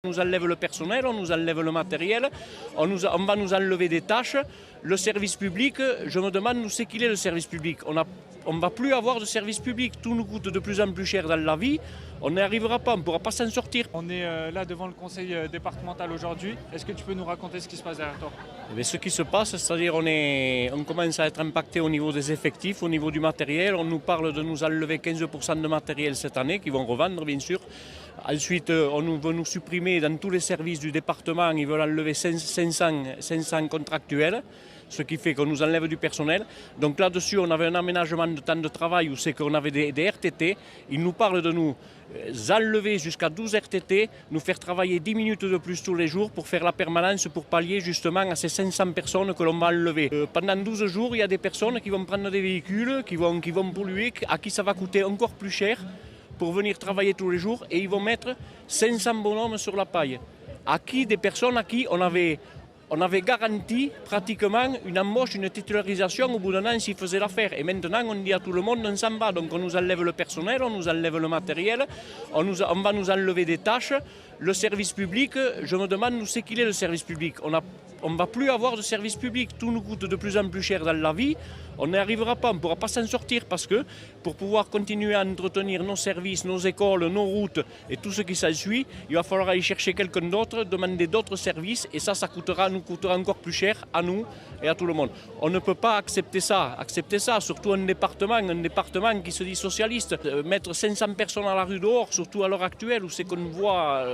On nous enlève le personnel, on nous enlève le matériel, on va nous enlever des tâches. Le service public, je me demande où c'est qu'il est le service public. On ne va plus avoir de service public, tout nous coûte de plus en plus cher dans la vie. On n'y arrivera pas, on ne pourra pas s'en sortir. On est là devant le conseil départemental aujourd'hui. Est-ce que tu peux nous raconter ce qui se passe derrière toi? Mais ce qui se passe, c'est-à-dire on commence à être impacté au niveau des effectifs, au niveau du matériel. On nous parle de nous enlever 15% de matériel cette année, qu'ils vont revendre bien sûr. Ensuite, on veut nous supprimer dans tous les services du département, ils veulent enlever 500 contractuels, ce qui fait qu'on nous enlève du personnel. Donc là-dessus, on avait un aménagement de temps de travail où c'est qu'on avait des RTT. Ils nous parlent de nous enlever jusqu'à 12 RTT, nous faire travailler 10 minutes de plus tous les jours pour faire la permanence, pour pallier justement à ces 500 personnes que l'on va enlever. Pendant 12 jours, il y a des personnes qui vont prendre des véhicules, qui vont polluer, à qui ça va coûter encore plus cher pour venir travailler tous les jours, et ils vont mettre 500 bonhommes sur la paille. À qui des personnes à qui on avait garanti pratiquement une embauche, une titularisation au bout d'un an s'ils faisaient l'affaire. Et maintenant, on dit à tout le monde, on s'en va. Donc on nous enlève le personnel, on nous enlève le matériel, on va nous enlever des tâches. Le service public, je me demande où c'est qu'il est le service public. On ne va plus avoir de service public, tout nous coûte de plus en plus cher dans la vie. On n'y arrivera pas, on ne pourra pas s'en sortir parce que pour pouvoir continuer à entretenir nos services, nos écoles, nos routes et tout ce qui s'ensuit, il va falloir aller chercher quelqu'un d'autre, demander d'autres services et ça nous coûtera encore plus cher à nous et à tout le monde. On ne peut pas accepter ça, surtout un département qui se dit socialiste. Mettre 500 personnes à la rue dehors, surtout à l'heure actuelle où c'est qu'on voit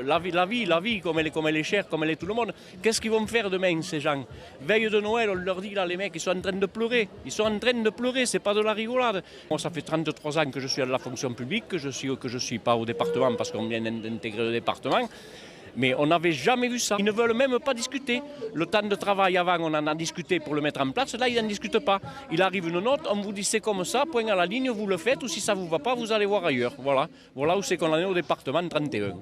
la vie comme elle est chère, comme elle est tout le monde. Qu'est-ce qu'ils vont faire demain ces gens? Veille de Noël, on leur dit là, les mecs, ils sont en train de pleurer. Ils sont en train de pleurer, c'est pas de la rigolade. Moi, ça fait 33 ans que je suis à la fonction publique, que je suis pas au département parce qu'on vient d'intégrer le département. Mais on n'avait jamais vu ça. Ils ne veulent même pas discuter. Le temps de travail avant, on en a discuté pour le mettre en place. Là, ils n'en discutent pas. Il arrive une note, on vous dit c'est comme ça, point à la ligne, vous le faites. Ou si ça ne vous va pas, vous allez voir ailleurs. Voilà où c'est qu'on en est au département 31.